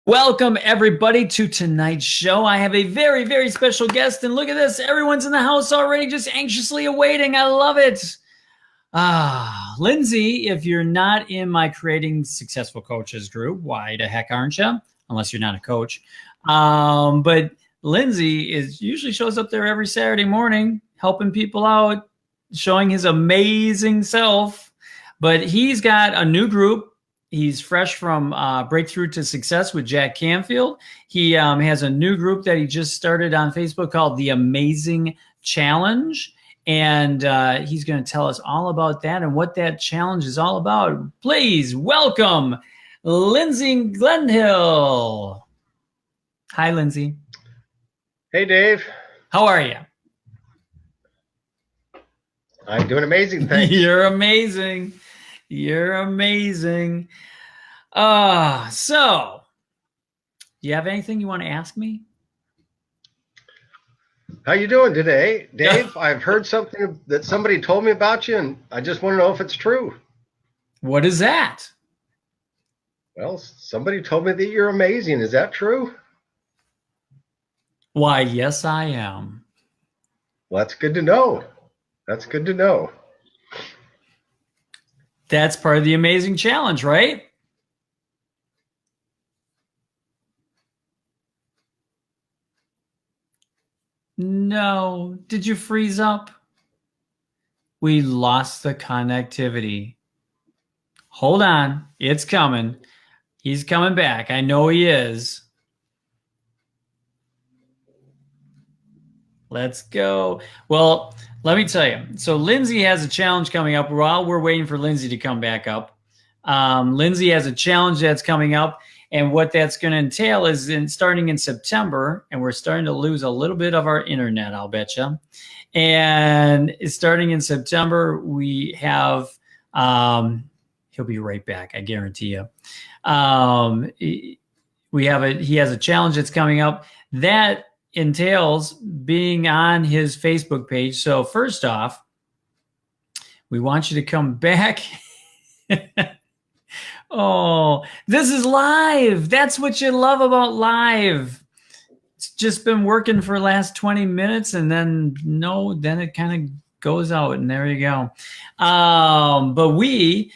Welcome, everybody, to tonight's show. I have a very, very special guest, and look at this. Everyone's in the house already, just anxiously awaiting. I love it. Lindsay, if you're not in my Creating Successful Coaches group, why the heck aren't you? Unless you're not a coach. But Lindsay usually shows up there every Saturday morning, helping people out, showing his amazing self. But he's got a new group. He's fresh from Breakthrough to Success with Jack Canfield. He has a new group that he just started on Facebook called The Amazing Challenge. And he's going to tell us all about that and what that challenge is all about. Please welcome Lindsay Gledhill. Hi, Lindsay. Hey, Dave. How are you? I'm doing amazing, thanks. You're amazing. You're amazing. So, do you have anything you want to ask me? How you doing today, Dave? I've heard something that somebody told me about you, and I just want to know if it's true. What is that? Well, somebody told me that you're amazing. Is that true? Why, yes, I am. Well, that's good to know. That's good to know. That's part of the amazing challenge, right? No. Did you freeze up? We lost the connectivity. Hold on. It's coming. He's coming back. I know he is. Let's go. Well, let me tell you. So Lindsay has a challenge coming up while we're waiting for Lindsay to come back up. Lindsay has a challenge that's coming up, and what that's going to entail is starting in September, and we're starting to lose a little bit of our internet, I'll bet you. And starting in September, we have, he'll be right back, I guarantee you. He has a challenge that's coming up that entails being on his Facebook page. So first off, we want you to come back. Oh, this is live. That's what you love about live. It's just been working for the last 20 minutes, and then it kind of goes out, and there you go. But he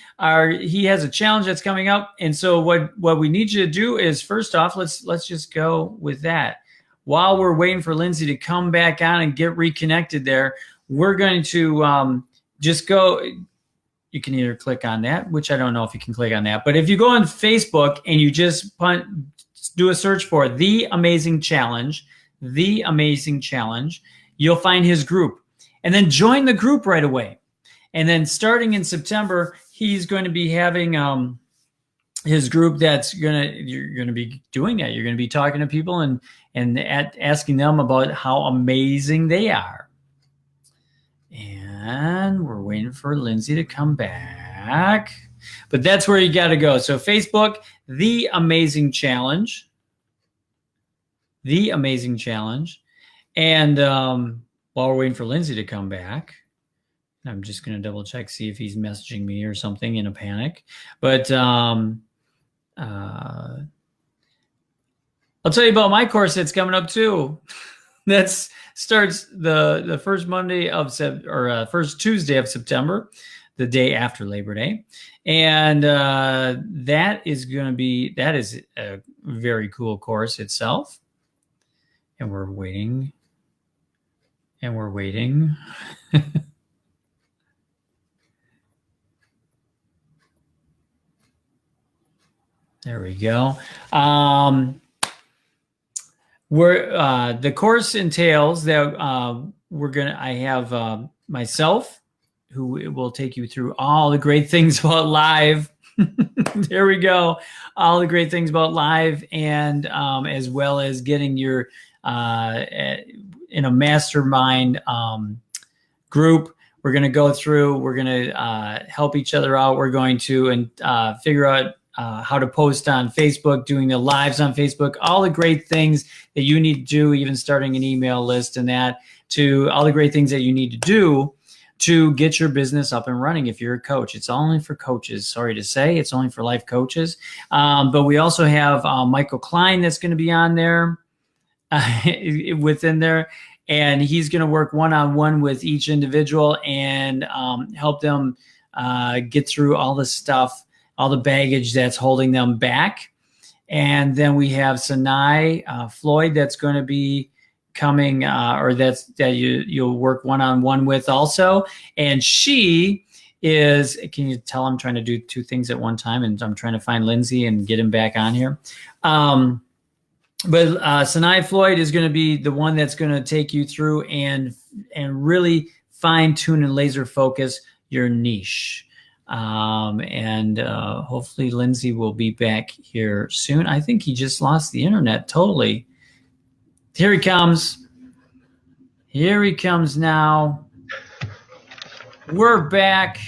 has a challenge that's coming up. And so what we need you to do is, first off, let's just go with that. While we're waiting for Lindsay to come back on and get reconnected there, we're going to just go. You can either click on that, which I don't know if you can click on that. But if you go on Facebook and you just do a search for The Amazing Challenge, you'll find his group. And then join the group right away. And then starting in September, he's going to be having his group you're going to be doing that. You're going to be talking to people and asking them about how amazing they are. And we're waiting for Lindsay to come back. But that's where you got to go. So Facebook, The Amazing Challenge. The Amazing Challenge. And while we're waiting for Lindsay to come back, I'm just going to double check, see if he's messaging me or something in a panic. But I'll tell you about my course that's coming up too. That starts the first Monday of first Tuesday of September, the day after Labor Day, and that is a very cool course itself. And we're waiting, and we're waiting. There we go. The course entails that I have myself, who will take you through all the great things about live. There we go. All the great things about live, and as well as getting your in a mastermind group. We're going to go through. We're going to help each other out. We're going to figure out how to post on Facebook, doing the lives on Facebook, all the great things that you need to do, even starting an email list and that, to all the great things that you need to do to get your business up and running. If you're a coach, it's only for coaches. Sorry to say, it's only for life coaches. But we also have Michael Klein that's going to be on there within there. And he's going to work one-on-one with each individual and help them get through all the stuff, all the baggage that's holding them back. And then we have Sinai Floyd that's going to be coming, or that you'll work one-on-one with also. And she is, can you tell I'm trying to do two things at one time, and I'm trying to find Lindsay and get him back on here. But Sinai Floyd is going to be the one that's going to take you through and really fine tune and laser focus your niche. And hopefully Lindsay will be back here soon. I think he just lost the internet totally. Here he comes. Here he comes now. We're back.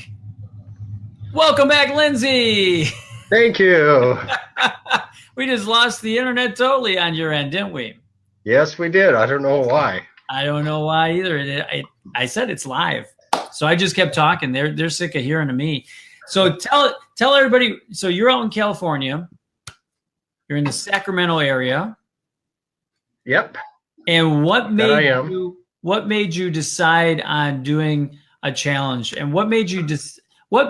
Welcome back, Lindsay. Thank you. We just lost the internet totally on your end, didn't we? Yes, we did. I don't know why. I don't know why either. I said it's live, so I just kept talking. They're sick of hearing me. So tell everybody. So you're out in California. You're in the Sacramento area. Yep. And what made you decide on doing a challenge? And what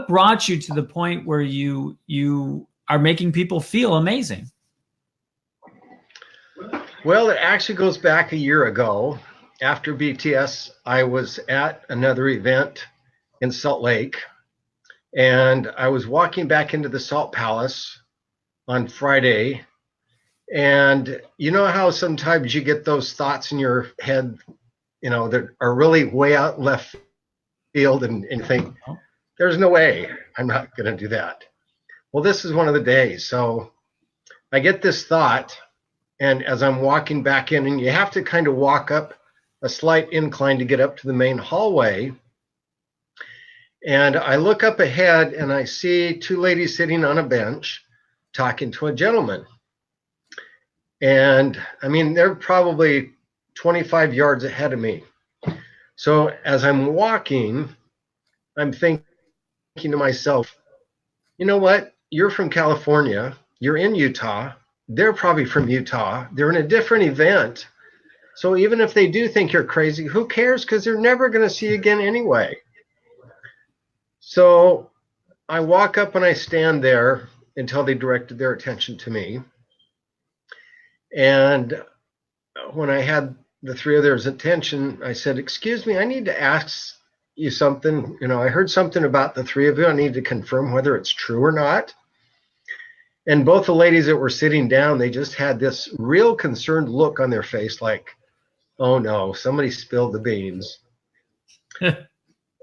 brought you to the point where you are making people feel amazing? Well, it actually goes back a year ago. After BTS, I was at another event in Salt Lake, and I was walking back into the Salt Palace on Friday. And you know how sometimes you get those thoughts in your head, that are really way out left field, and you think, there's no way I'm not going to do that. Well, this is one of the days. So I get this thought, and as I'm walking back in, and you have to kind of walk up a slight incline to get up to the main hallway. And I look up ahead and I see two ladies sitting on a bench talking to a gentleman. And I mean, they're probably 25 yards ahead of me. So as I'm walking, I'm thinking to myself, you know what? You're from California. You're in Utah. They're probably from Utah. They're in a different event. So even if they do think you're crazy, who cares? Because they're never going to see you again anyway. So I walk up and I stand there until they directed their attention to me. And when I had the three of theirs attention, I said, excuse me, I need to ask you something. I heard something about the three of you. I need to confirm whether it's true or not. And both the ladies that were sitting down, they just had this real concerned look on their face, like, oh no, somebody spilled the beans.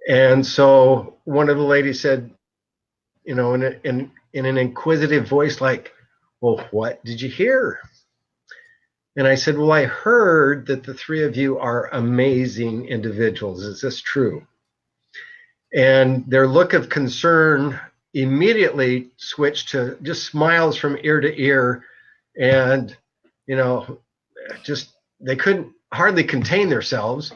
And so one of the ladies said, in an inquisitive voice, like, well, what did you hear? And I said, well, I heard that the three of you are amazing individuals. Is this true? And their look of concern immediately switched to just smiles from ear to ear. And, just they couldn't hardly contain themselves.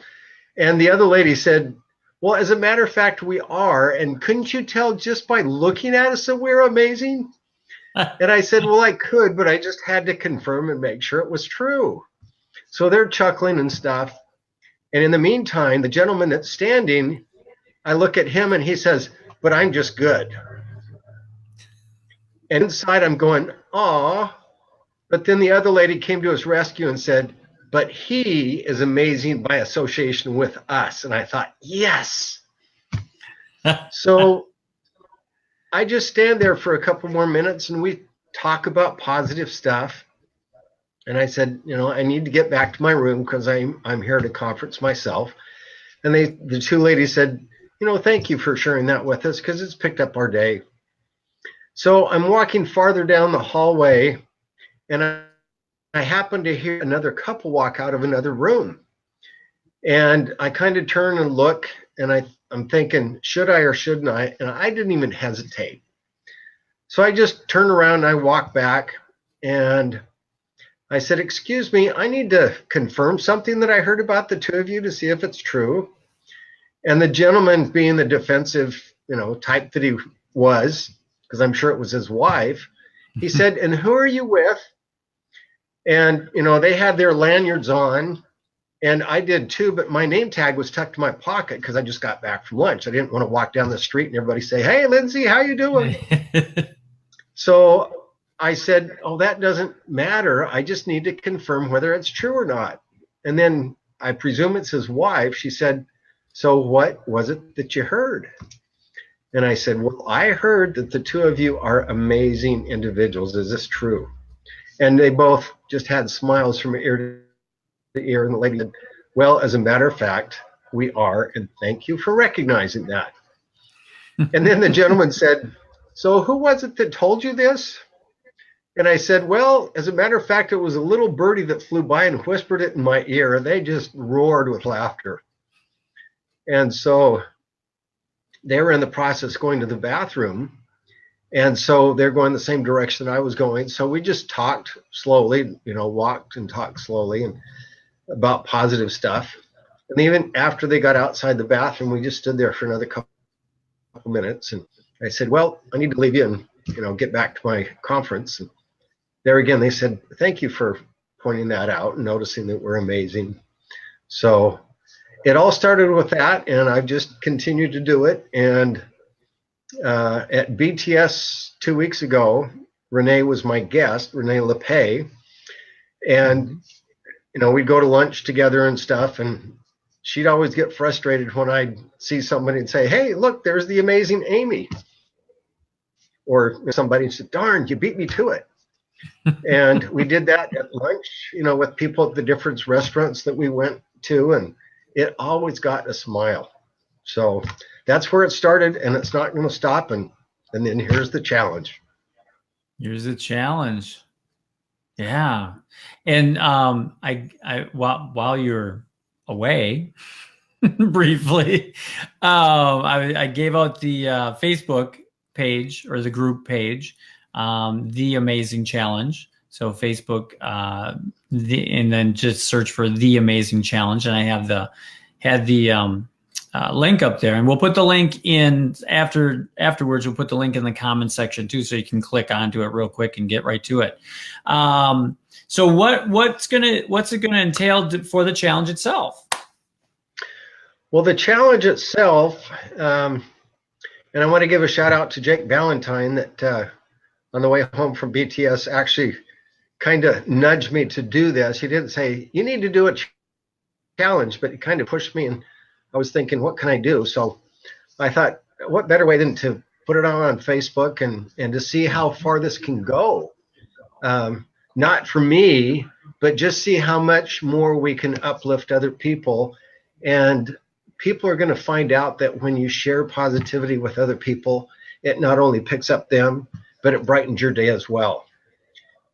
And the other lady said, well, as a matter of fact, we are. And couldn't you tell just by looking at us that we're amazing? And I said, well, I could, but I just had to confirm and make sure it was true. So they're chuckling and stuff. And in the meantime, the gentleman that's standing, I look at him and he says, but I'm just good. And inside I'm going, aw. But then the other lady came to his rescue and said, but he is amazing by association with us. And I thought, yes. So I just stand there for a couple more minutes and we talk about positive stuff. And I said, I need to get back to my room because I'm here at a conference myself. And the two ladies said, thank you for sharing that with us because it's picked up our day. So I'm walking farther down the hallway and I happen to hear another couple walk out of another room. And I kind of turn and look and I'm thinking, should I or shouldn't I? And I didn't even hesitate. So I just turned around and I walked back and I said, excuse me, I need to confirm something that I heard about the two of you to see if it's true. And the gentleman, being the defensive, type that he was, because I'm sure it was his wife, he said, "And who are you with?" And, they had their lanyards on, and I did too, but my name tag was tucked in my pocket because I just got back from lunch. I didn't want to walk down the street and everybody say, "Hey, Lindsay, how you doing?" So I said, "Oh, that doesn't matter. I just need to confirm whether it's true or not." And then I presume it's his wife. She said, "So what was it that you heard?" And I said, "Well, I heard that the two of you are amazing individuals. Is this true?" And they both just had smiles from ear to ear. And the lady said, "Well, as a matter of fact, we are. And thank you for recognizing that." And then the gentleman said, "So who was it that told you this?" And I said, "Well, as a matter of fact, it was a little birdie that flew by and whispered it in my ear." And they just roared with laughter. And so they were in the process going to the bathroom. And so they're going the same direction I was going. So we just talked slowly, walked and talked slowly and about positive stuff. And even after they got outside the bathroom, we just stood there for another couple minutes. And I said, "Well, I need to leave you and, get back to my conference." And there again, they said, "Thank you for pointing that out and noticing that we're amazing." So it all started with that, and I've just continued to do it. And at BTS 2 weeks ago, Renee was my guest, Renee LePay. And, we'd go to lunch together and stuff. And she'd always get frustrated when I'd see somebody and say, "Hey, look, there's the amazing Amy." Or somebody said, "Darn, you beat me to it." And we did that at lunch, with people at the different restaurants that we went to. And it always got a smile. So that's where it started, and it's not going to stop. And then here's the challenge. Here's the challenge. Yeah. And while you're away briefly, I gave out the Facebook page or the group page, The Amazing Challenge. So Facebook, and then just search for The Amazing Challenge, and I had the link up there, and we'll put the link in afterwards. We'll put the link in the comment section too, so you can click onto it real quick and get right to it. So what's it gonna entail for the challenge itself? Well, the challenge itself, and I want to give a shout out to Jake Valentine that on the way home from BTS actually kind of nudged me to do this. He didn't say, "You need to do a challenge," but he kind of pushed me, and I was thinking, what can I do? So I thought, what better way than to put it on Facebook and to see how far this can go. Not for me, but just see how much more we can uplift other people. And people are going to find out that when you share positivity with other people, it not only picks up them, but it brightens your day as well.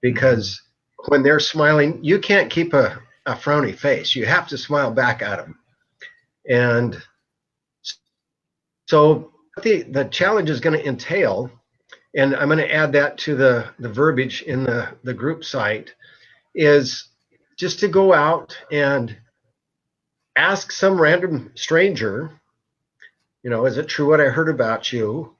Because when they're smiling, you can't keep a frowny face. You have to smile back at them. And so the challenge is going to entail, and I'm going to add that to the verbiage in the group site, is just to go out and ask some random stranger, "Is it true what I heard about you?"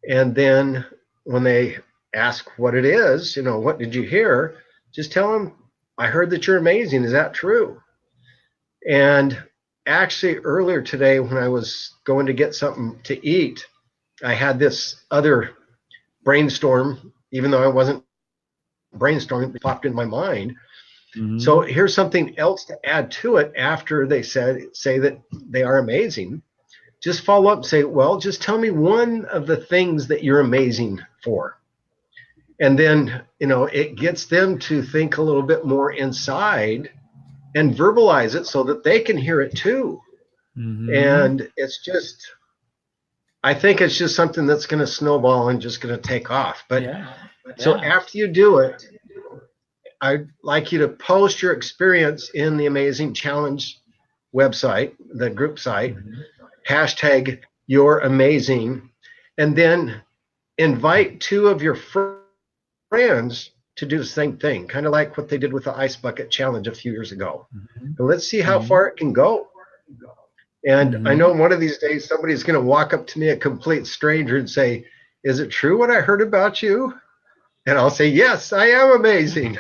And then when they ask what it is, "What did you hear?" Just tell them, "I heard that you're amazing. Is that true?" And actually earlier today, when I was going to get something to eat, I had this other brainstorm, even though I wasn't brainstorming, it popped in my mind. Mm-hmm. So here's something else to add to it after they say that they are amazing. Just follow up and say, "Well, just tell me one of the things that you're amazing for." And then, it gets them to think a little bit more inside and verbalize it so that they can hear it too. Mm-hmm. And I think it's just something that's going to snowball and just going to take off. But so after you do it, I'd like you to post your experience in the Amazing Challenge website, the group site, hashtag you're amazing, and then invite two of your friends to do the same thing, kind of like what they did with the Ice Bucket Challenge a few years ago. And let's see how far it can go. And I know one of these days somebody's going to walk up to me, a complete stranger, and say, "Is it true what I heard about you?" And I'll say, "Yes, I am amazing."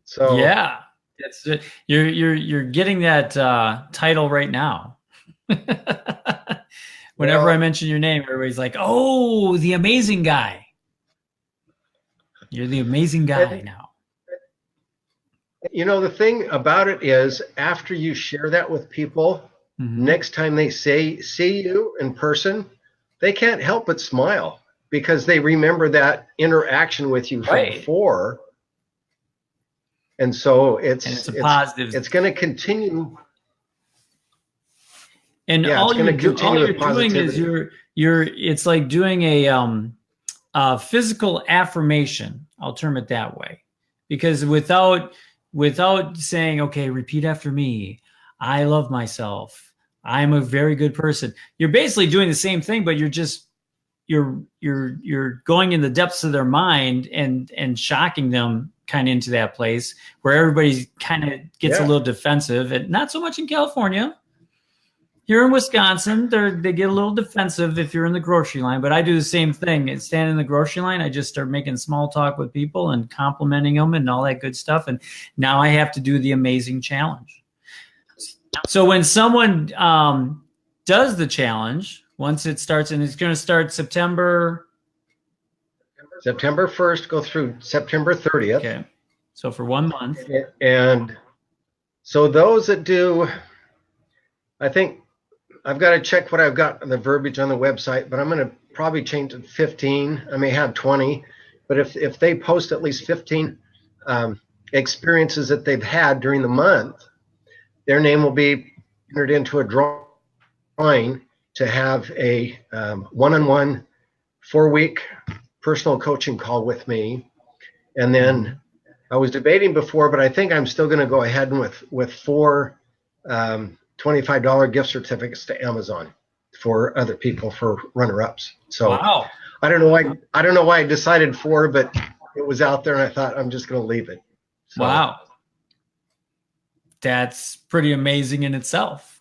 So yeah, it's you're getting that title right now. Whenever I mention your name, everybody's like, "Oh, the amazing guy." You're the amazing guy now. You know, the thing about it is, after you share that with people, next time they see you in person, they can't help but smile because they remember that interaction with you from before. And so it's a positive. It's going to continue. And all you're doing is it's like doing a physical affirmation. I'll term it that way, because without saying, okay, repeat after me, I love myself, I'm a very good person, you're basically doing the same thing, but you're going in the depths of their mind and shocking them kind of into that place where everybody kind of gets a little defensive. And not so much in California. Here in Wisconsin, they get a little defensive if you're in the grocery line, but I do the same thing. And stand in the grocery line, I just start making small talk with people and complimenting them and all that good stuff. And now I have to do the amazing challenge. So when someone does the challenge, once it starts, and it's going to start September 1st, go through September 30th. Okay. So for 1 month. And so those that do, I think I've got to check what I've got on the verbiage on the website, but I'm going to probably change it to 15. I may have 20, but if they post at least 15 experiences that they've had during the month, their name will be entered into a drawing to have a one-on-one 4-week personal coaching call with me. And then I was debating before, but I think I'm still going to go ahead and with 4 $25 gift certificates to Amazon for other people, for runner-ups. So wow. I don't know why I decided 4, but it was out there and I thought I'm just going to leave it. So, wow. That's pretty amazing in itself.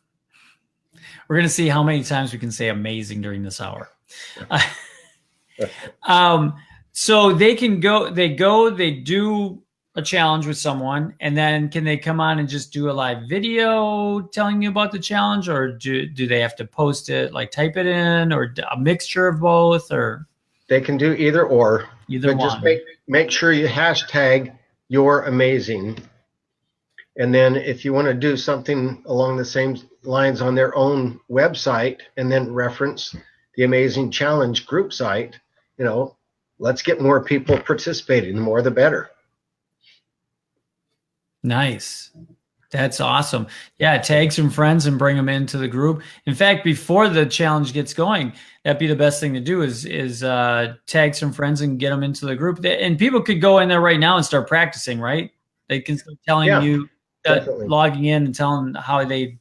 We're going to see how many times we can say amazing during this hour. So they do a challenge with someone, and then can they come on and just do a live video telling you about the challenge, or do they have to post it, like type it in, or a mixture of both? Or they can do either or. Either one. Just make sure you hashtag "you're amazing," and then if you want to do something along the same lines on their own website, and then reference the Amazing Challenge group site, let's get more people participating. The more, the better. Nice. That's awesome. Yeah, tag some friends and bring them into the group. In fact, before the challenge gets going, that'd be the best thing to do is tag some friends and get them into the group. And people could go in there right now and start practicing, right? They can start telling you, logging in and telling how they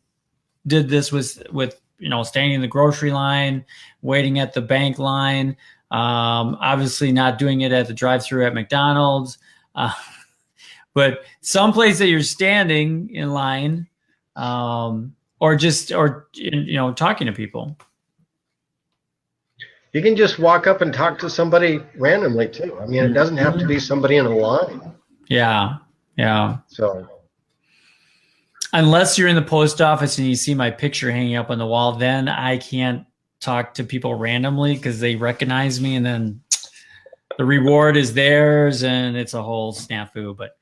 did this with standing in the grocery line, waiting at the bank line, obviously not doing it at the drive-thru at McDonald's. But someplace that you're standing in line, or talking to people. You can just walk up and talk to somebody randomly too. I mean, it doesn't have to be somebody in a line. Yeah. So, unless you're in the post office and you see my picture hanging up on the wall, then I can't talk to people randomly because they recognize me, and then the reward is theirs, and it's a whole snafu. But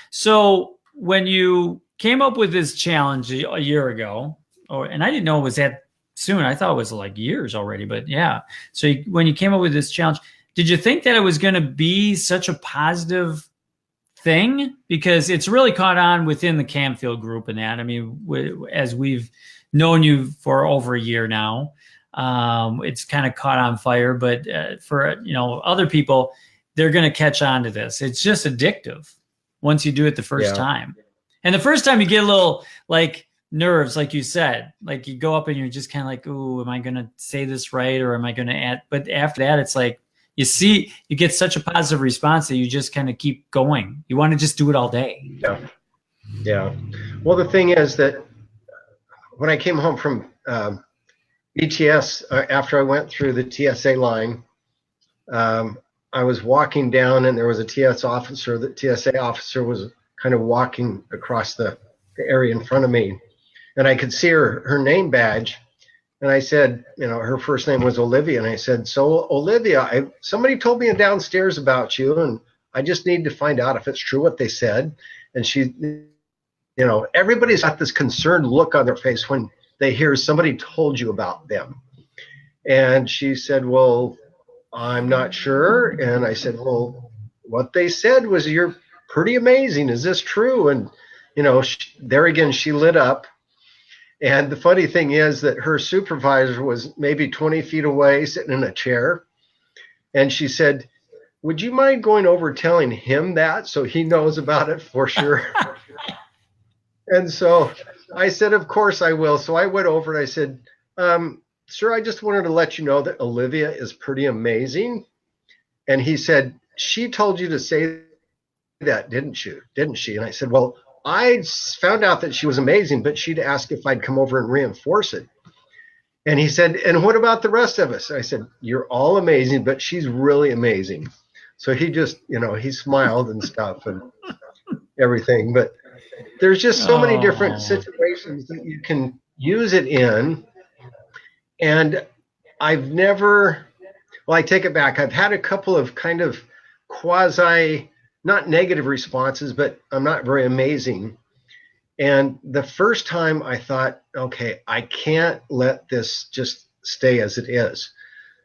so when you came up with this challenge a year ago, and I didn't know it was that soon. I thought it was like years already, but yeah. So when you came up with this challenge, did you think that it was going to be such a positive thing? Because it's really caught on within the Camfield group and that. I mean, as we've known you for over a year now, it's kind of caught on fire, but for other people, they're going to catch on to this. It's just addictive once you do it the first time. And the first time you get a little like nerves, like you said, like you go up and you're just kind of like, ooh, am I going to say this right? Or am I going to add? But after that, it's like, you get such a positive response that you just kind of keep going. You want to just do it all day. Yeah. Well, the thing is that when I came home from ETS, after I went through the TSA line, I was walking down, and there was a TSA officer was kind of walking across the area in front of me, and I could see her name badge. And I said, her first name was Olivia. And I said, so Olivia, somebody told me downstairs about you, and I just need to find out if it's true what they said. And she, everybody's got this concerned look on their face when they hear somebody told you about them. And she said, well, I'm not sure. And I said, well, what they said was you're pretty amazing. Is this true? And, there again, she lit up. And the funny thing is that her supervisor was maybe 20 feet away, sitting in a chair. And she said, would you mind going over telling him that so he knows about it for sure? And so I said, of course I will. So I went over and I said, sir, I just wanted to let you know that Olivia is pretty amazing. And he said, she told you to say that, didn't she? And I said, well, I found out that she was amazing, but she'd asked if I'd come over and reinforce it. And he said, and what about the rest of us? I said, you're all amazing, but she's really amazing. So he just, he smiled and stuff and everything. But there's just so many different situations that you can use it in. And I take it back. I've had a couple of kind of quasi, not negative responses, but I'm not very amazing. And the first time I thought, okay, I can't let this just stay as it is.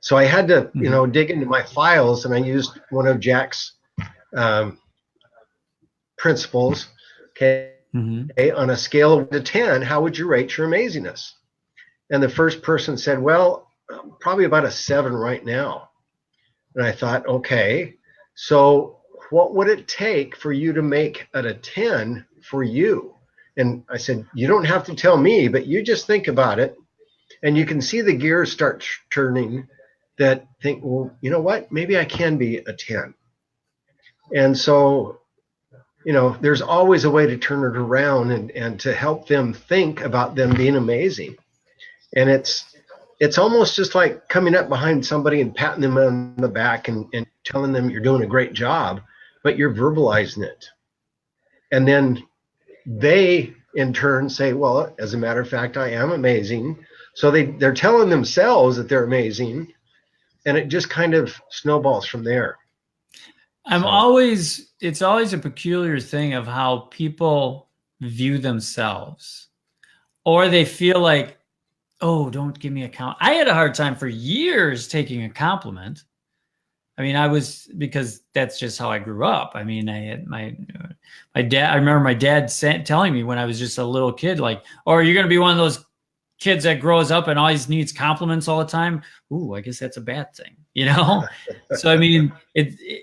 So I had to, dig into my files, and I used one of Jack's principles. Okay. On a scale of 1 to 10, how would you rate your amazingness? And the first person said, well, probably about a 7 right now. And I thought, okay, so what would it take for you to make it a 10 for you? And I said, you don't have to tell me, but you just think about it. And you can see the gears start turning that think, well, you know what? Maybe I can be a 10. And so, there's always a way to turn it around and to help them think about them being amazing. And it's almost just like coming up behind somebody and patting them on the back and telling them you're doing a great job, but you're verbalizing it. And then they in turn say, well, as a matter of fact, I am amazing. So they're telling themselves that they're amazing, and it just kind of snowballs from there. It's always a peculiar thing of how people view themselves, or they feel like, oh, don't give me a compliment. I had a hard time for years taking a compliment. I mean, because that's just how I grew up. I mean, I had my dad. I remember my dad telling me when I was just a little kid, like, "Oh, you're going to be one of those kids that grows up and always needs compliments all the time." Ooh, I guess that's a bad thing, So I mean,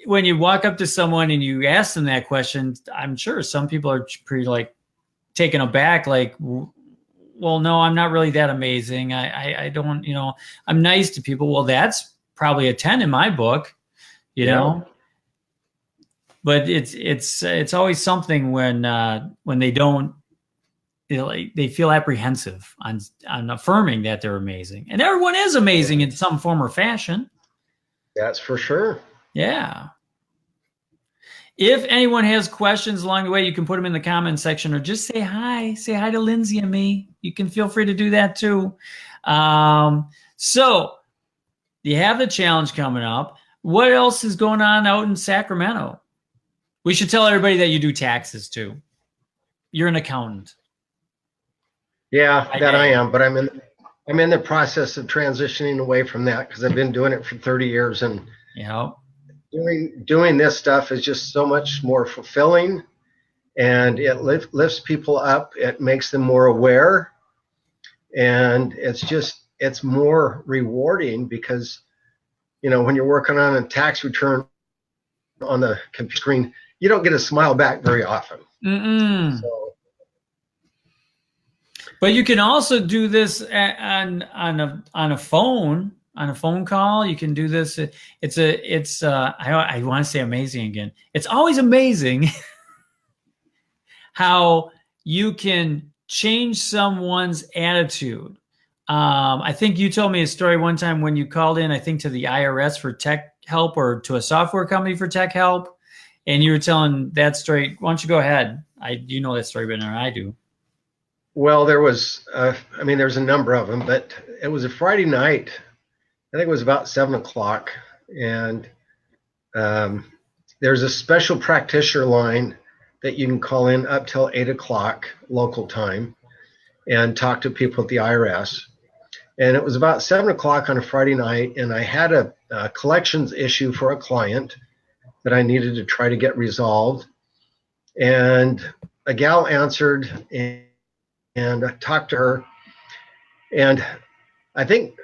when you walk up to someone and you ask them that question, I'm sure some people are pretty like taken aback, like, well, no, I'm not really that amazing. I don't, I'm nice to people. Well, that's probably a 10 in my book, know. But it's always something when they don't, they feel apprehensive on affirming that they're amazing. And everyone is amazing in some form or fashion. That's for sure. Yeah. If anyone has questions along the way, you can put them in the comment section, or just say hi. Say hi to Lindsay and me. You can feel free to do that too. So you have the challenge coming up. What else is going on out in Sacramento? We should tell everybody that you do taxes too. You're an accountant. Yeah, I am, but I'm in the process of transitioning away from that because I've been doing it for 30 years, and doing this stuff is just so much more fulfilling, and it lifts people up. It makes them more aware, and it's more rewarding because, when you're working on a tax return on the computer screen, you don't get a smile back very often. So, but you can also do this on a phone call. You can do this. I want to say amazing again. It's always amazing how you can change someone's attitude. I think you told me a story one time when you called in, I think to the IRS for tech help or to a software company for tech help. And you were telling that story. Why don't you go ahead? You know that story better than I do. Well, there's a number of them, but it was a Friday night. I think it was about 7:00, and there's a special practitioner line that you can call in up till 8:00 local time and talk to people at the IRS. And it was about 7:00 on a Friday night, and I had a collections issue for a client that I needed to try to get resolved. And a gal answered, and I talked to her. And I think,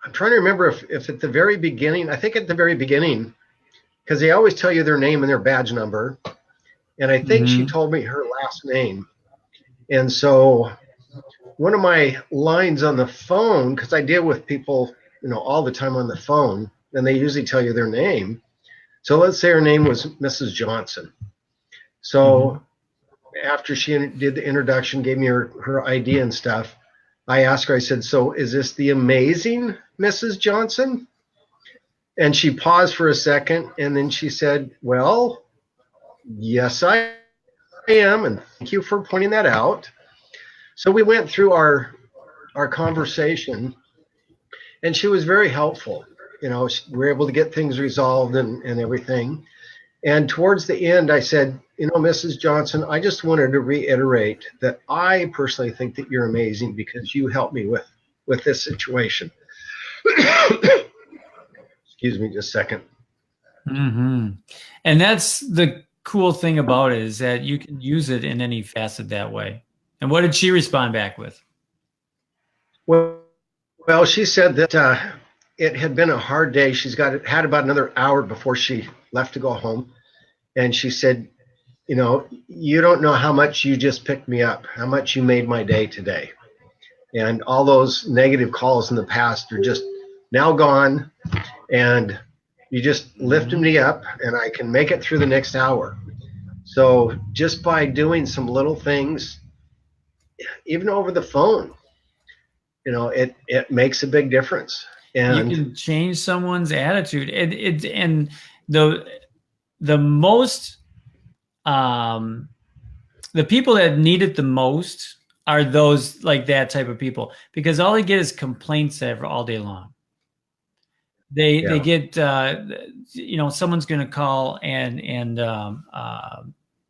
I'm trying to remember if at the very beginning, because they always tell you their name and their badge number. And I think she told me her last name. And so one of my lines on the phone, because I deal with people, all the time on the phone, and they usually tell you their name. So let's say her name was Mrs. Johnson. So after she did the introduction, gave me her ID and stuff, I asked her, I said, so is this the amazing Mrs. Johnson? And she paused for a second, and then she said, well, yes, I am, and thank you for pointing that out. So we went through our conversation, and she was very helpful. We were able to get things resolved and everything. And towards the end, I said, Mrs. Johnson, I just wanted to reiterate that I personally think that you're amazing because you helped me with this situation. Excuse me just a second. And that's the cool thing about it, is that you can use it in any facet that way. And what did she respond back with? Well, she said that it had been a hard day. She's had about another hour before she left to go home. And she said, you don't know how much you just picked me up, how much you made my day today. And all those negative calls in the past are just now gone. And you just lifted me up, and I can make it through the next hour. So just by doing some little things, even over the phone, it makes a big difference. And you can change someone's attitude. And the most, the people that need it the most are those like that type of people, because all they get is complaints all day long. They get, someone's going to call and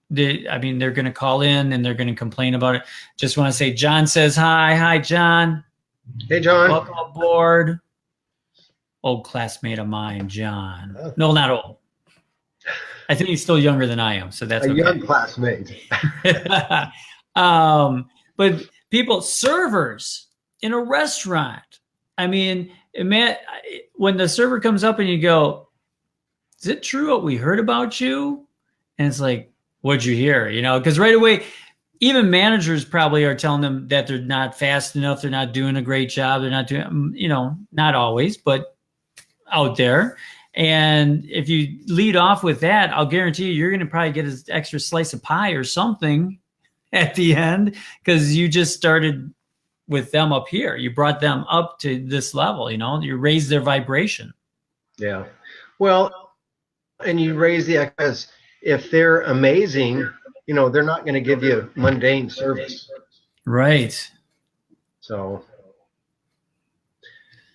they're going to call in and they're going to complain about it. Just want to say, John says hi. Hi, John. Hey, John. Welcome aboard. Old classmate of mine, John. No, not old. I think he's still younger than I am, so that's a okay. Young classmate. But people, servers in a restaurant. I mean, man, when the server comes up and you go, is it true what we heard about you? And it's like, what'd you hear? Because right away, even managers probably are telling them that they're not fast enough. They're not doing a great job. They're not doing, not always, but out there. And if you lead off with that, I'll guarantee you're going to probably get an extra slice of pie or something at the end, because you just started with them up here. You brought them up to this level, you raised their vibration. Yeah. Well, and you raise because if they're amazing, they're not going to give you mundane service. Right. So,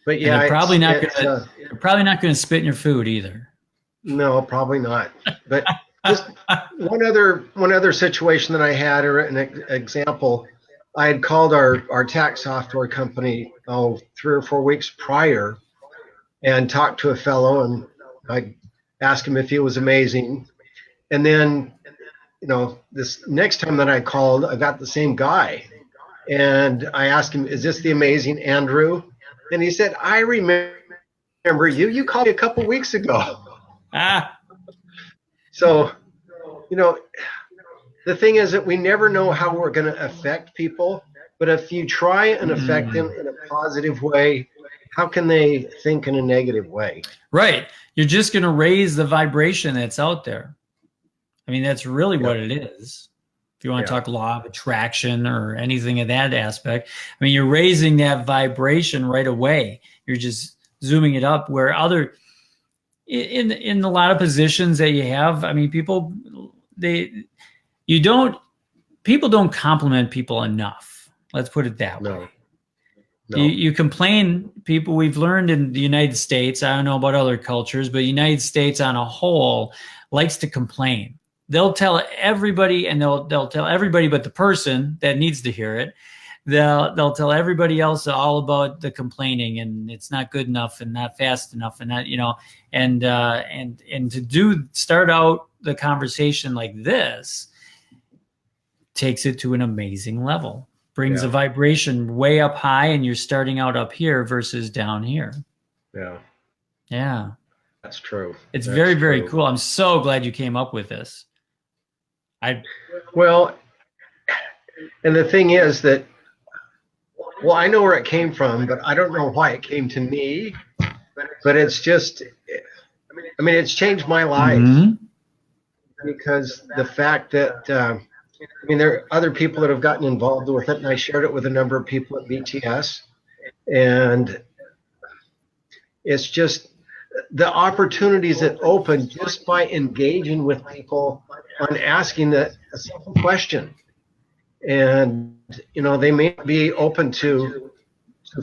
but yeah, they're probably not going to spit in your food either. No, probably not. But just one other situation that I had, or an example, I had called our tax software company 3 or 4 weeks prior and talked to a fellow, and I asked him if he was amazing. And then, this next time that I called, I got the same guy. And I asked him, is this the amazing Andrew? And he said, I remember you. You called me a couple weeks ago. So, the thing is that we never know how we're going to affect people. But if you try and affect them in a positive way, how can they think in a negative way? Right. You're just going to raise the vibration that's out there. I mean, that's really what it is. If you want to talk law of attraction or anything of that aspect, I mean, you're raising that vibration right away. You're just zooming it up where in a lot of positions that you have, I mean, people don't compliment people enough. Let's put it that way. No. You complain, people, we've learned in the United States, I don't know about other cultures, but the United States on a whole likes to complain. They'll tell everybody, and they'll tell everybody but the person that needs to hear it. They'll tell everybody else all about the complaining, and it's not good enough and not fast enough, and that, and to start out the conversation like this takes it to an amazing level. Brings a vibration way up high, and you're starting out up here versus down here. Yeah. That's true. It's very, very cool. I'm so glad you came up with this. Well, and the thing is that, I know where it came from, but I don't know why it came to me. But it's just, it's changed my life because the fact that, there are other people that have gotten involved with it, and I shared it with a number of people at BTS. And it's just the opportunities that open just by engaging with people on asking a simple question. And, they may be open to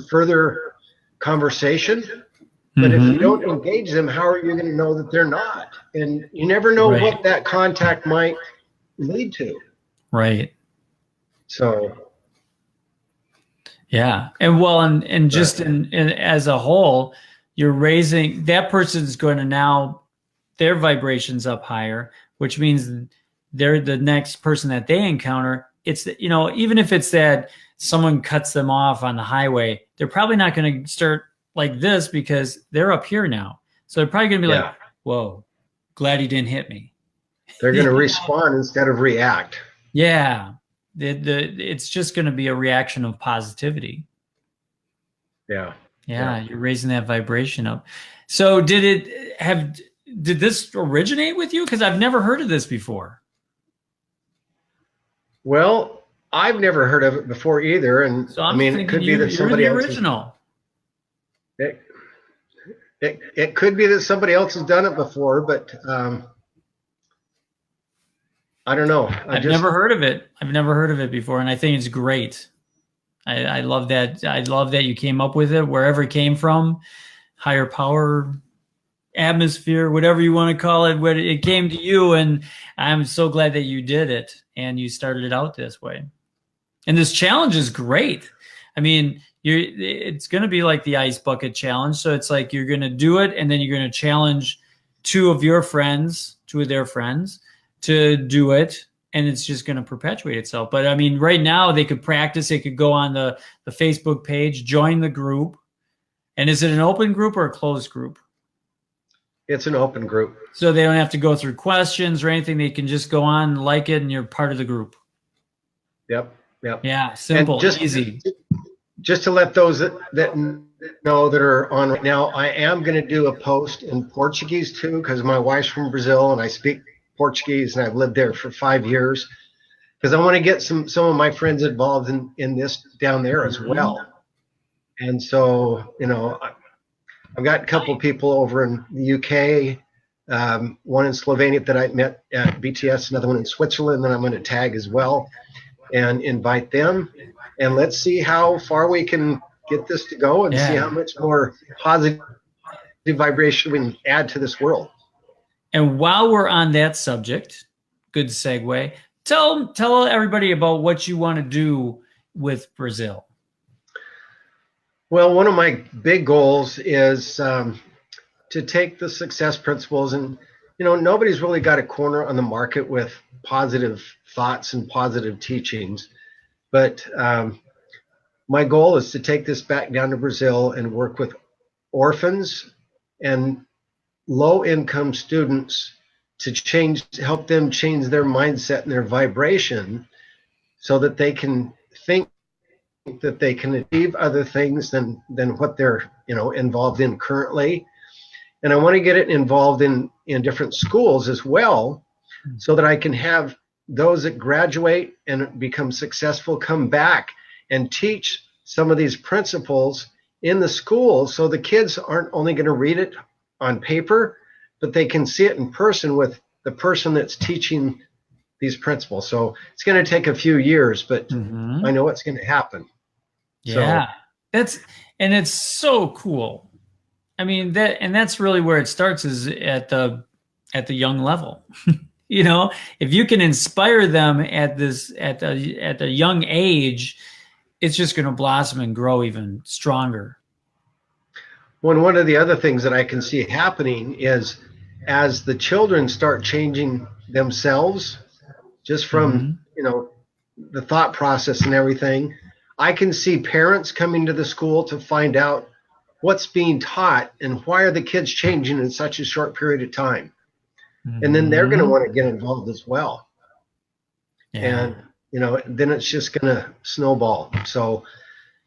further conversation, but if you don't engage them, how are you going to know that they're not? And you never know what that contact might lead to. Right. So. Yeah. And just in as a whole, you're raising, that person's going to now, their vibration's up higher, which means they're the next person that they encounter. It's, even if it's that someone cuts them off on the highway, they're probably not going to start like this because they're up here now. So they're probably going to be like, whoa, glad he didn't hit me. They're going to respond instead of react. Yeah. It's just going to be a reaction of positivity. Yeah. You're raising that vibration up. So did this originate with you? Because I've never heard of this before. Well, I've never heard of it before either. And so it could be that somebody else. Original. It could be that somebody else has done it before, but I don't know. I've never heard of it. I've never heard of it before, and I think it's great. I love that. I love that you came up with it, wherever it came from, higher power, atmosphere, whatever you want to call it. When it came to you, and I'm so glad that you did it and you started it out this way. And this challenge is great. It's going to be like the ice bucket challenge. So it's like you're going to do it, and then you're going to challenge two of their friends to do it, and it's just going to perpetuate itself. But right now they could practice. They could go on the Facebook page, join the group. And is it an open group or a closed group? It's an open group. So they don't have to go through questions or anything. They can just go on, like it, and you're part of the group. Yep. Yeah, simple, easy. Just to let those that know that are on right now, I am going to do a post in Portuguese too, because my wife's from Brazil and I speak Portuguese, and I've lived there for 5 years, because I want to get some of my friends involved in this down there as well. And so, I've got a couple of people over in the UK, one in Slovenia that I met at BTS, another one in Switzerland that I'm going to tag as well and invite them. And let's see how far we can get this to go and see how much more positive vibration we can add to this world. And while we're on that subject, good segue, tell everybody about what you want to do with Brazil. Well, one of my big goals is to take the success principles, and nobody's really got a corner on the market with positive thoughts and positive teachings, but my goal is to take this back down to Brazil and work with orphans and low-income students to help them change their mindset and their vibration so that they can think that they can achieve other things than what they're involved in currently. And I want to get it involved in different schools as well, so that I can have those that graduate and become successful come back and teach some of these principles in the school, so the kids aren't only going to read it on paper, but they can see it in person with the person that's teaching these principles. So it's going to take a few years, but I know it's going to happen. Yeah, it's so cool. I mean, that's really where it starts, is at the young level. You know, if you can inspire them at the young age, it's just going to blossom and grow even stronger. One of the other things that I can see happening is, as the children start changing themselves, just from the thought process and everything, I can see parents coming to the school to find out what's being taught and why are the kids changing in such a short period of time. And then they're going to want to get involved as well. And, then it's just going to snowball. So,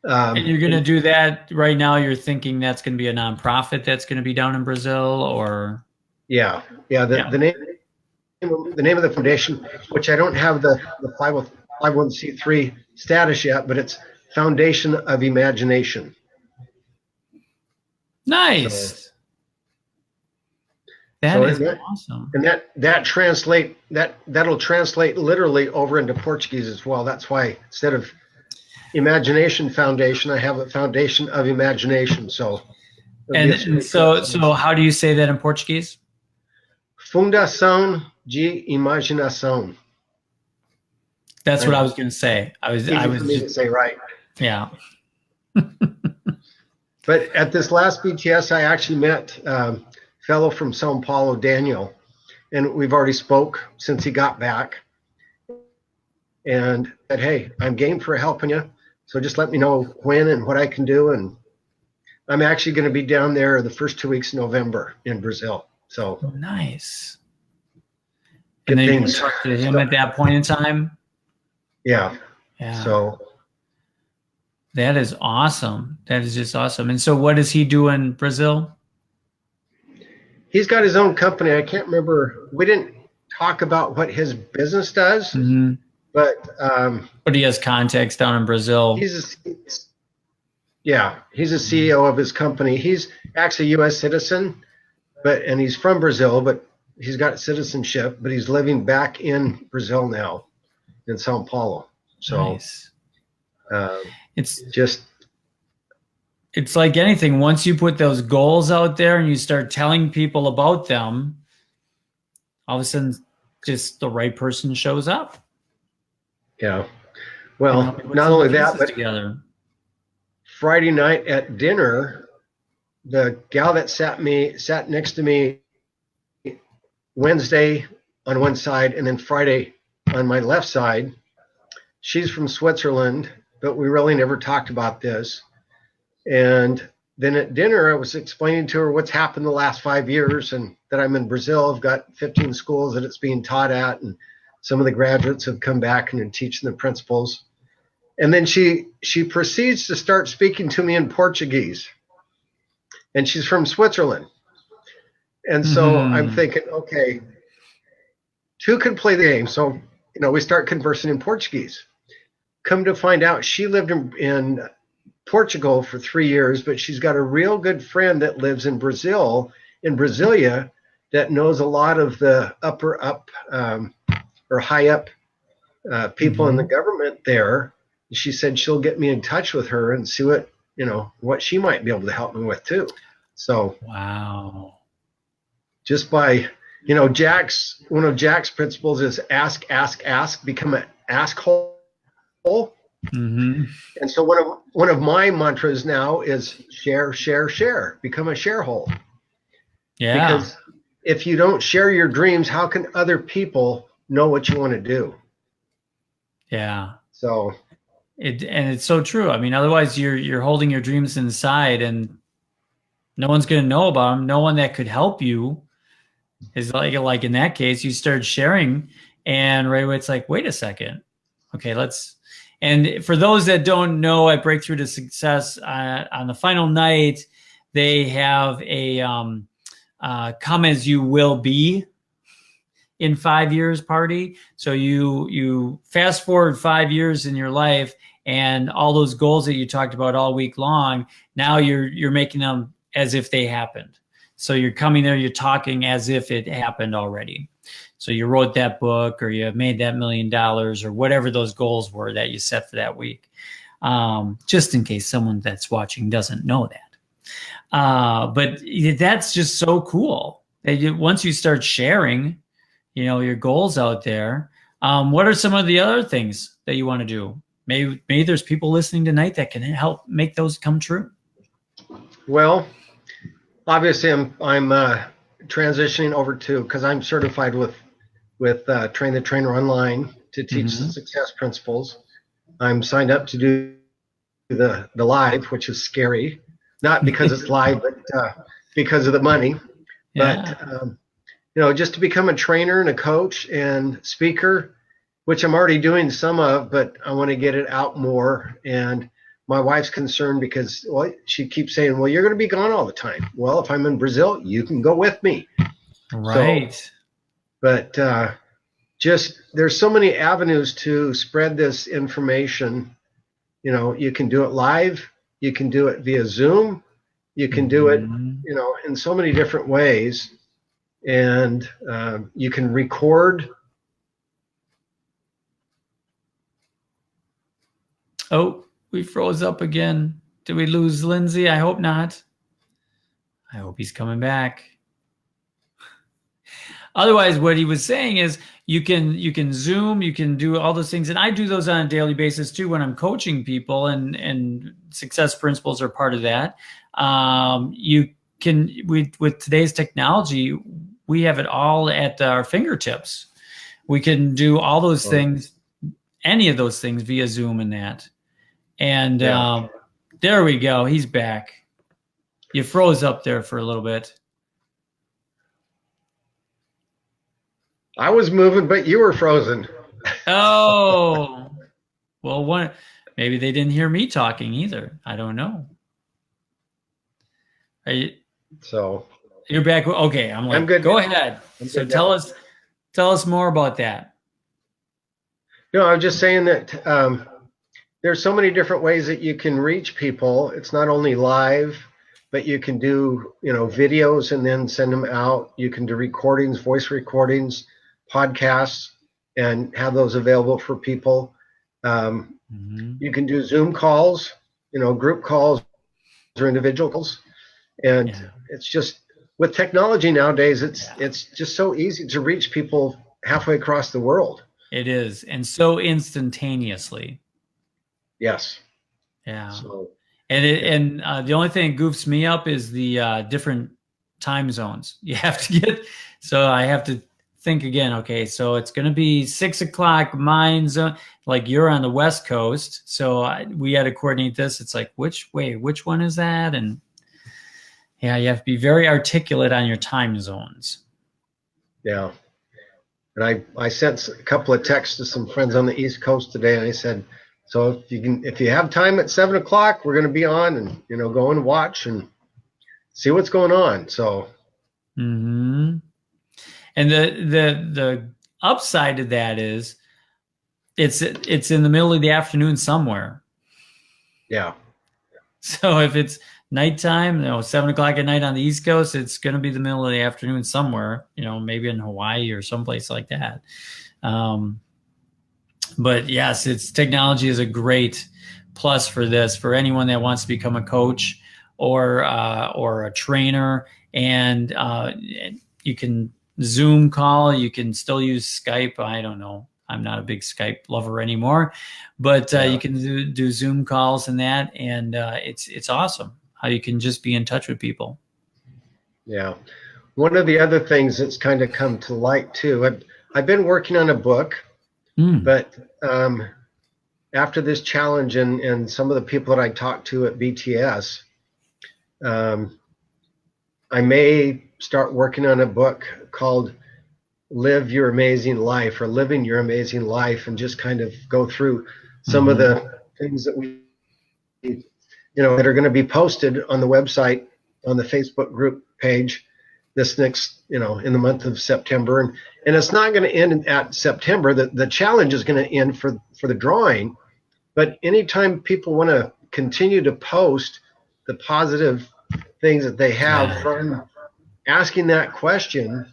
and you're going to do that right now. You're thinking that's going to be a nonprofit that's going to be down in Brazil, or? The name of the foundation, which I don't have the 501c3 status yet, but it's Foundation of Imagination. Nice. So, that is awesome. And that'll translate literally over into Portuguese as well. That's why instead of Imagination Foundation, I have a Foundation of Imagination. So how do you say that in Portuguese? Fundação de Imaginação. That's what I was going to say. I was to say right. Yeah. But at this last BTS, I actually met a fellow from Sao Paulo, Daniel, and we've already spoke since he got back, and said, hey, I'm game for helping you. So just let me know when and what I can do. And I'm actually going to be down there the first 2 weeks of November in Brazil. So nice. And then you can talk to him at that point in time. Yeah. So that is awesome. That is just awesome. And so what does he do in Brazil? He's got his own company. I can't remember. We didn't talk about what his business does, but he has contacts down in Brazil. He's a CEO of his company. He's actually a U.S. citizen, and he's from Brazil, but he's got citizenship, but he's living back in Brazil now, in Sao Paulo. So nice. It's like anything. Once you put those goals out there and you start telling people about them, all of a sudden just the right person shows up. Yeah. Well, not only that, but together. Friday night at dinner, the gal that sat next to me Wednesday on one side and then Friday on my left side, she's from Switzerland, but we really never talked about this. And then at dinner, I was explaining to her what's happened the last 5 years and that I'm in Brazil. I've got 15 schools that it's being taught at, and some of the graduates have come back and are teaching the principles. And then she proceeds to start speaking to me in Portuguese. And she's from Switzerland. And so I'm thinking, okay, two can play the game. So, we start conversing in Portuguese. Come to find out, she lived in Portugal for 3 years, but she's got a real good friend that lives in Brazil, in Brasilia, that knows a lot of the high up people in the government there. She said she'll get me in touch with her and see what she might be able to help me with too. So wow, just by one of Jack's principles is ask, become an asshole. And so one of my mantras now is share, become a shareholder. Yeah. Because if you don't share your dreams, how can other people know what you want to do? Yeah. So it's so true. I mean, otherwise you're holding your dreams inside and no one's going to know about them. No one that could help you is like in that case, you start sharing and right away it's like, wait a second. Okay, and for those that don't know, at Breakthrough to Success, on the final night, they have a come as you will be. in 5 years party. So you fast forward 5 years in your life, and all those goals that you talked about all week long, now you're making them as if they happened. So you're coming there, you're talking as if it happened already. So you wrote that book, or you made that $1 million, or whatever those goals were that you set for that week. Just in case someone that's watching doesn't know that. But that's just so cool. Once you start sharing, your goals out there, what are some of the other things that you want to do? Maybe there's people listening tonight that can help make those come true. Well, obviously I'm transitioning over to, because I'm certified with Train the Trainer Online to teach the success principles. I'm signed up to do the live, which is scary, not because it's live, but because of the money. Yeah. But just to become a trainer and a coach and speaker, which I'm already doing some of, but I want to get it out more. And my wife's concerned because, well, she keeps saying, well, you're going to be gone all the time. Well, if I'm in Brazil, you can go with me. Right. So, but just there's so many avenues to spread this information. You can do it live. You can do it via Zoom. You can do it, in so many different ways. And you can record. Oh, we froze up again. Did we lose Lindsay? I hope not. I hope he's coming back. Otherwise, what he was saying is you can Zoom, you can do all those things. And I do those on a daily basis too when I'm coaching people, and success principles are part of that. With today's technology, we have it all at our fingertips. We can do all those things, any of those things via Zoom and that. And there we go. He's back. You froze up there for a little bit. I was moving, but you were frozen. Oh, well, maybe they didn't hear me talking either. I don't know. So you're back. Okay, I'm good. Go ahead. So tell us more about that. No, I was just saying that there's so many different ways that you can reach people. It's not only live, but you can do videos and then send them out. You can do recordings, voice recordings, podcasts, and have those available for people. You can do Zoom calls, group calls or individual calls. And it's just, with technology nowadays, it's just so easy to reach people halfway across the world. It is, and so instantaneously. Yes. Yeah. So, and the only thing that goofs me up is the different time zones you have to get. So I have to think again. Okay, so it's going to be 6 o'clock mine zone. Like you're on the West Coast, so we had to coordinate this. It's like which one is that? And yeah, you have to be very articulate on your time zones. Yeah. And I sent a couple of texts to some friends on the East Coast today, and I said, so if you have time at 7 o'clock, we're going to be on, and go and watch and see what's going on. So. And the upside of that is it's in the middle of the afternoon somewhere. Yeah. So if it's nighttime, 7 o'clock at night on the East Coast, it's going to be the middle of the afternoon somewhere, maybe in Hawaii or someplace like that. But yes, technology is a great plus for this, for anyone that wants to become a coach or a trainer. And you can Zoom call, you can still use Skype. I don't know. I'm not a big Skype lover anymore, but you can do Zoom calls and that. And it's awesome how you can just be in touch with people. Yeah. One of the other things that's kind of come to light too, I've been working on a book, but after this challenge and some of the people that I talked to at BTS, I may start working on a book called Live Your Amazing Life, or Living Your Amazing Life, and just kind of go through some of the things that we that are going to be posted on the website, on the Facebook group page, this next, in the month of September, and it's not going to end at September. The challenge is going to end for the drawing. But anytime people want to continue to post the positive things that they have from asking that question,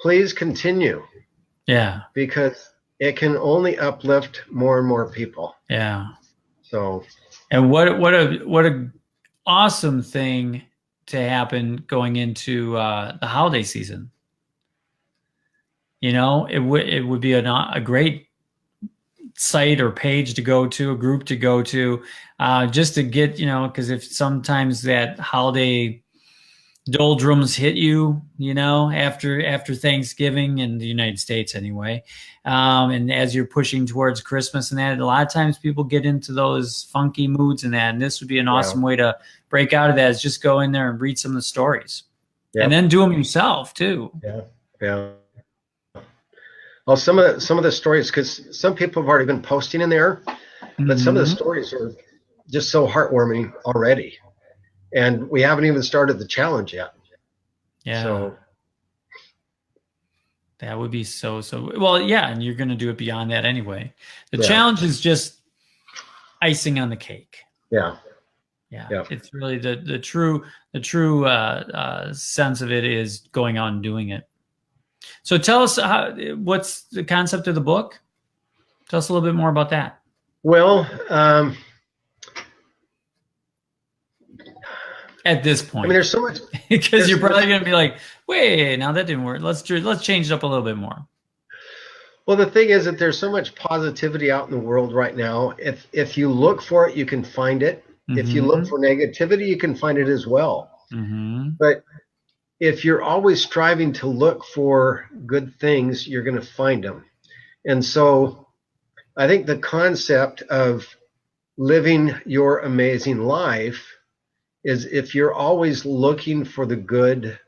please continue. Yeah. Because it can only uplift more and more people. Yeah. So. And what a awesome thing to happen going into the holiday season. It would be a great site or page to go to, a group to go to, just to get, because if sometimes that holiday doldrums hit you, after Thanksgiving in the United States anyway. And as you're pushing towards Christmas and that, a lot of times people get into those funky moods and that, and this would be an awesome way to break out of that, is just go in there and read some of the stories and then do them yourself too. Yeah. Yeah. Well, some of the stories, because some people have already been posting in there, but some of the stories are just so heartwarming already. And we haven't even started the challenge yet. Yeah. So that would be so well, yeah, and you're going to do it beyond that anyway. The challenge is just icing on the cake. Yeah. Yeah. It's really the true sense of it is going out and doing it. So tell us what's the concept of the book? Tell us a little bit more about that. Well, at this point, I mean, there's so much because you're probably going to be like, wait, now that didn't work. Let's change it up a little bit more. Well, the thing is that there's so much positivity out in the world right now. If you look for it, you can find it. If you look for negativity, you can find it as well. But if you're always striving to look for good things, you're going to find them. And so I think the concept of living your amazing life is, if you're always looking for the good,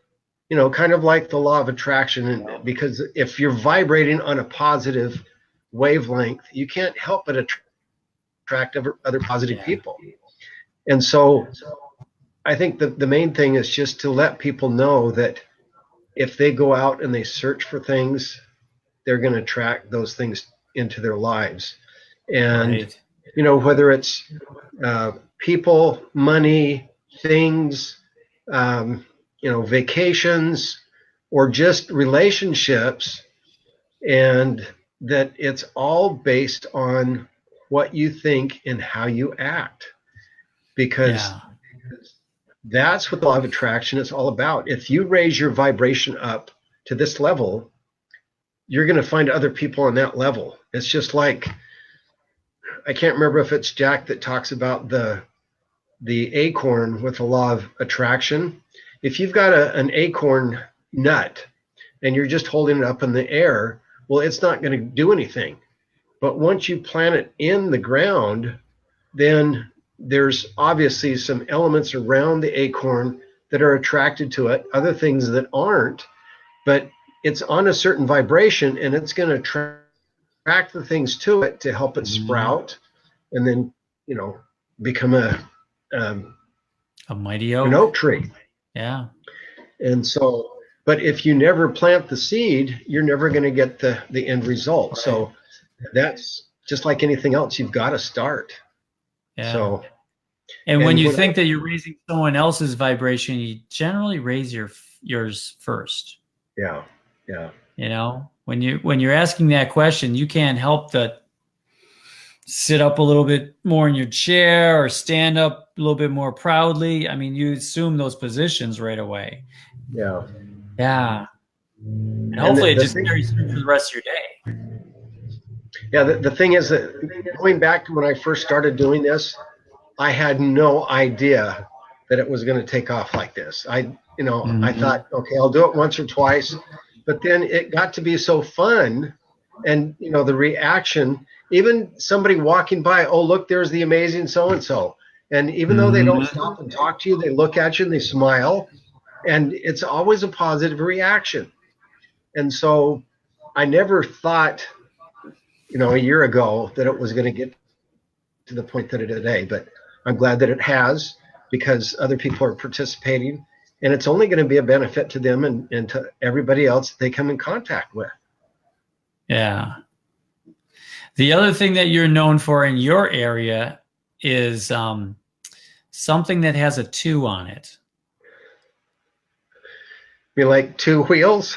kind of like the law of attraction, because if you're vibrating on a positive wavelength, you can't help but attract other positive people. And so I think the main thing is just to let people know that if they go out and they search for things, they're going to attract those things into their lives. And, whether it's people, money, things, vacations, or just relationships, and that it's all based on what you think and how you act. Because that's what the law of attraction is all about. If you raise your vibration up to this level, you're going to find other people on that level. It's just like, I can't remember if it's Jack that talks about the acorn with the law of attraction. If you've got an acorn nut and you're just holding it up in the air, well, it's not going to do anything. But once you plant it in the ground, then there's obviously some elements around the acorn that are attracted to it, other things that aren't, but it's on a certain vibration, and it's going to attract the things to it to help it sprout, and then, become a mighty oak, an oak tree. Yeah. And so, but if you never plant the seed, you're never going to get the end result. Right. So that's just like anything else. You've got to start. Yeah. So, and when you think that you're raising someone else's vibration, you generally raise yours first. Yeah. Yeah. When you're asking that question, you can't help but sit up a little bit more in your chair or stand up a little bit more proudly. I mean, you assume those positions right away. Yeah. Yeah. And hopefully it just carries through for the rest of your day. Yeah. The thing is that going back to when I first started doing this, I had no idea that it was going to take off like this. I thought, okay, I'll do it once or twice, but then it got to be so fun, and the reaction, even somebody walking by, oh, look, there's the amazing so-and-so. And even though they don't stop and talk to you, they look at you and they smile, and it's always a positive reaction. And so I never thought, a year ago that it was going to get to the point that it is today, but I'm glad that it has, because other people are participating, And it's only going to be a benefit to them and to everybody else that they come in contact with. Yeah. The other thing that you're known for in your area is something that has a 2 on it. Be like 2 wheels?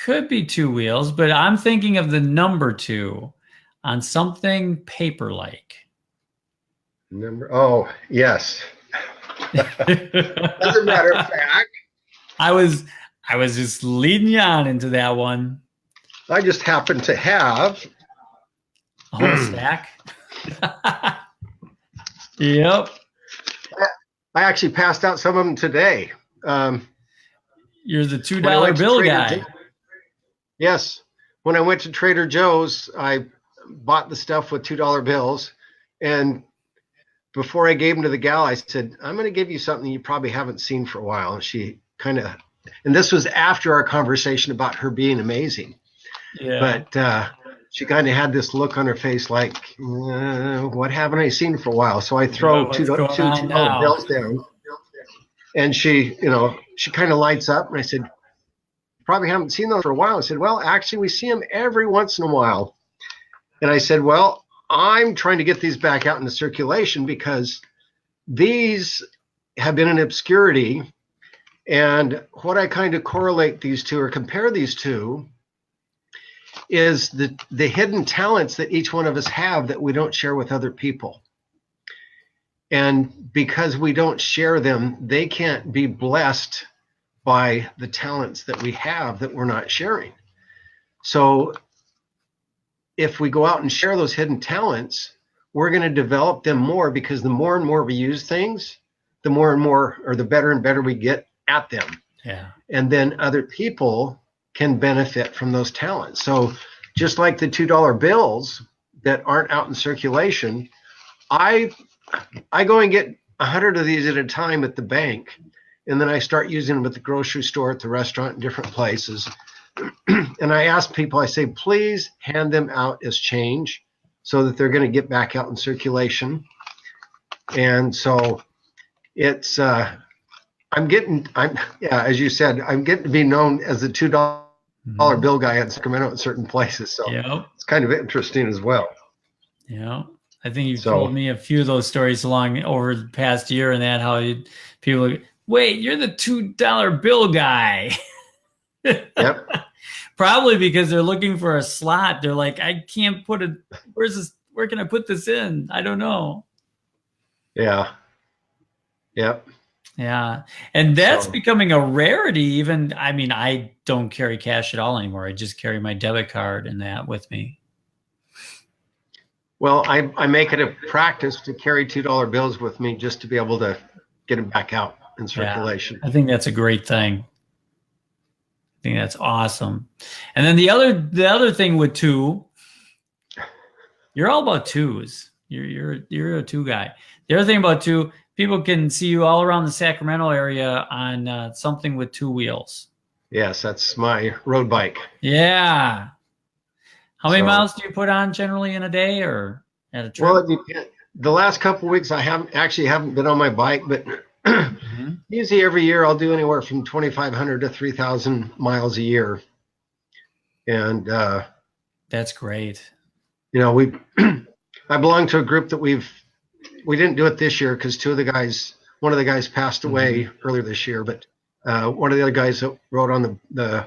Could be 2 wheels, but I'm thinking of the number 2 on something paper-like. Oh, yes. As a matter of fact, I was just leading you on into that one. I just happen to have A whole stack. Yep. I actually passed out some of them today. You're the $2 bill guy. Yes. When I went to Trader Joe's, I bought the stuff with $2 bills. And before I gave them to the gal, I said, I'm going to give you something you probably haven't seen for a while. And she and this was after our conversation about her being amazing. Yeah. But she kind of had this look on her face like, what haven't I seen for a while? So I throw $2 bills down. And she kind of lights up. And I said, probably haven't seen those for a while. I said, well, actually, we see them every once in a while. And I said, well, I'm trying to get these back out into circulation because these have been in obscurity. And what I kind of correlate these two or compare these two is the hidden talents that each one of us have that we don't share with other people. And because we don't share them, they can't be blessed by the talents that we have that we're not sharing. So if we go out and share those hidden talents, we're going to develop them more, because the more and more we use things, the more and more, or the better and better we get at them. Yeah. And then other people can benefit from those talents. So just like the $2 bills that aren't out in circulation, I go and get 100 of these at a time at the bank, and then I start using them at the grocery store, at the restaurant, in different places. And I ask people, I say, please hand them out as change so that they're going to get back out in circulation. And so it's, as you said, I'm getting to be known as the $2 bill guy in Sacramento at certain places. So It's kind of interesting as well. Yeah. I think you've told me a few of those stories along over the past year, and that how people, wait, you're the $2 bill guy. Yep. Probably because they're looking for a slot. They're like, I can't put it. Where can I put this in? I don't know. Yeah. Yep. Yeah. And that's becoming a rarity. Even, I mean, I don't carry cash at all anymore. I just carry my debit card and that with me. Well, I make it a practice to carry $2 bills with me just to be able to get them back out in circulation. Yeah, I think that's a great thing. I think that's awesome. And then the other thing with 2, you're all about 2s. You're a 2 guy. The other thing about 2, people can see you all around the Sacramento area on something with 2 wheels. Yes, that's my road bike. Yeah. How many miles do you put on generally in a day or at a trip? Well, the last couple of weeks I haven't been on my bike, but usually every year I'll do anywhere from 2,500 to 3,000 miles a year. And that's great. I belong to a group that we didn't do it this year because one of the guys passed away earlier this year, but one of the other guys that rode on the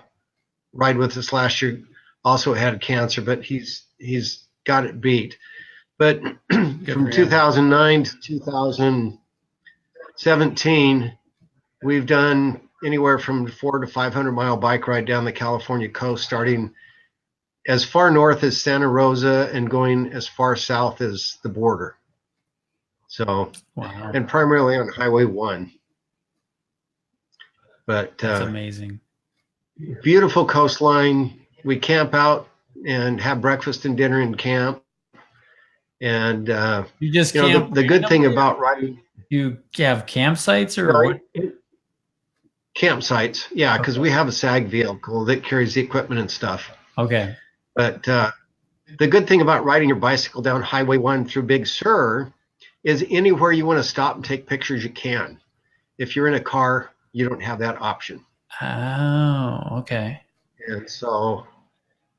ride with us last year also had cancer, but he's got it beat. But from 2009 to 2017, we've done anywhere from 400 to 500 mile bike ride down the California coast, starting as far north as Santa Rosa and going as far south as the border. So, and primarily on Highway 1. But that's amazing. Beautiful coastline. We camp out and have breakfast and dinner in camp. And you just the good thing about riding. You have campsites or what? Campsites, yeah, because we have a SAG vehicle that carries the equipment and stuff. Okay. But the good thing about riding your bicycle down Highway 1 through Big Sur is anywhere you want to stop and take pictures, you can. if you're in a car, you don't have that option. Oh, okay.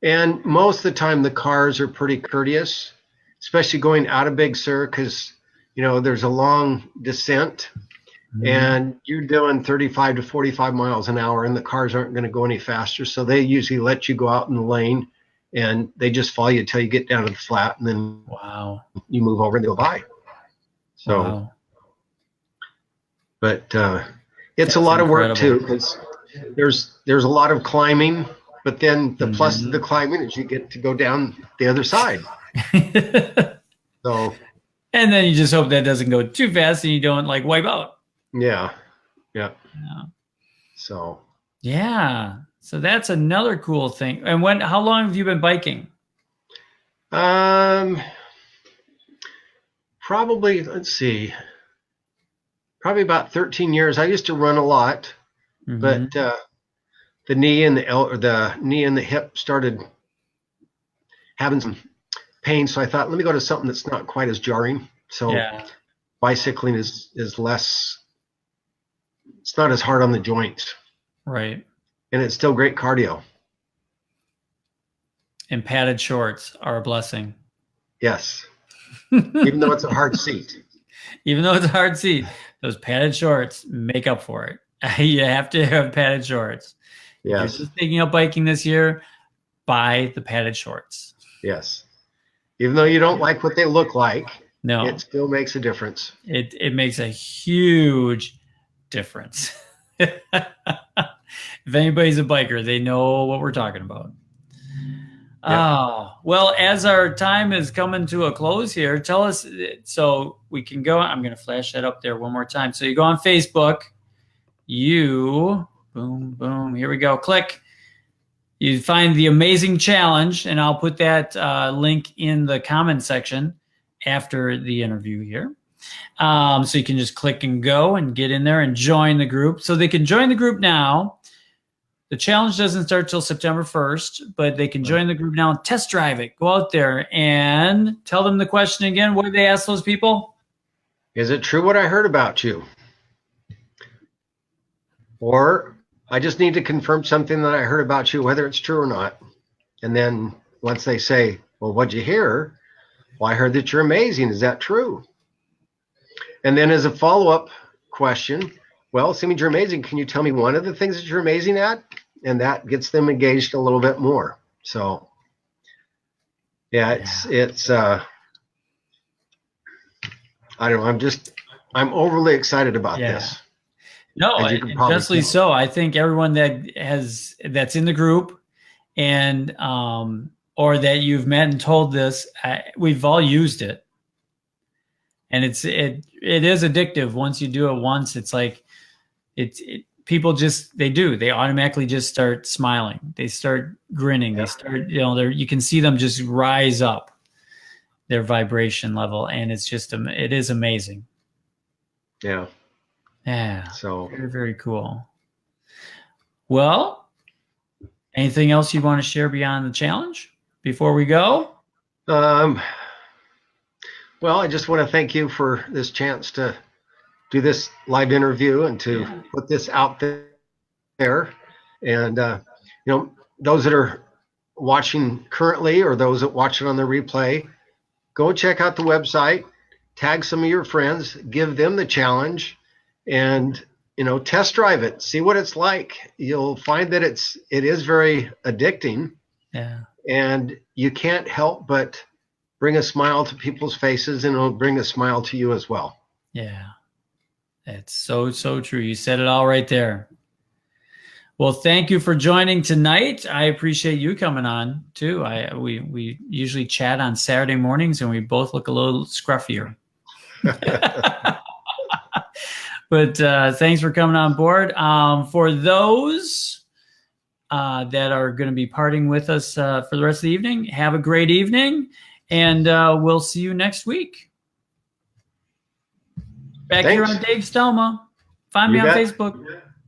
And most of the time the cars are pretty courteous, especially going out of Big Sur, because, there's a long descent and you're doing 35 to 45 miles an hour and the cars aren't going to go any faster. So they usually let you go out in the lane and they just follow you until you get down to the flat, and then you move over and they'll by. So, but it's a lot of work too, because there's a lot of climbing, but then the plus of the climbing is you get to go down the other side. So, and then you just hope that doesn't go too fast and you don't like wipe out. Yeah. So that's another cool thing. And how long have you been biking? Probably, let's see, probably about 13 years. I used to run a lot, but the knee and the hip started having some pain. So I thought, let me go to something that's not quite as jarring. So bicycling is less, it's not as hard on the joints. Right. And it's still great cardio. And padded shorts are a blessing. Yes. Even though it's a hard seat. Even though it's a hard seat, those padded shorts make up for it. You have to have padded shorts. Yes. If you're just thinking of biking this year, buy the padded shorts. Yes. Even though you don't like what they look like, no, it still makes a difference. It makes a huge difference. If anybody's a biker, they know what we're talking about. Oh, well, as our time is coming to a close here, tell us so we can go. I'm going to flash that up there one more time. So you go on Facebook, boom, here we go. Click. You find the amazing challenge, and I'll put that link in the comment section after the interview here. So you can just click and go and get in there and join the group. So they can join the group now. The challenge doesn't start till September 1st, but they can join the group now and test drive it. Go out there and tell them the question again. What did they ask those people? Is it true what I heard about you? Or I just need to confirm something that I heard about you, whether it's true or not. And then once they say, well, what'd you hear? Well, I heard that you're amazing. Is that true? And then as a follow-up question, well, seeing you're amazing, can you tell me one of the things that you're amazing at? And that gets them engaged a little bit more. So, it's I don't know. I'm overly excited about this. No, justly so. I think everyone that's in the group and or that you've met and told this, we've all used it. And it is addictive. Once you do it once, it's like people they automatically just start smiling. They start grinning. They start, you can see them just rise up their vibration level. And it's just, it is amazing. Yeah. Yeah. So very, very cool. Well, anything else you want to share beyond the challenge before we go? Well, I just want to thank you for this chance to do this live interview and to put this out there. And, those that are watching currently or those that watch it on the replay, go check out the website, tag some of your friends, give them the challenge, and, test drive it, see what it's like. You'll find that it is very addicting. Yeah. And you can't help but bring a smile to people's faces, and it'll bring a smile to you as well. Yeah. That's so, so true. You said it all right there. Well, thank you for joining tonight. I appreciate you coming on too. We usually chat on Saturday mornings and we both look a little scruffier. But thanks for coming on board. For those that are going to be partying with us for the rest of the evening, have a great evening, and we'll see you next week. Back here on DaveStelma. Find me on Facebook.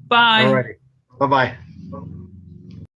Bye. All righty. Bye-bye.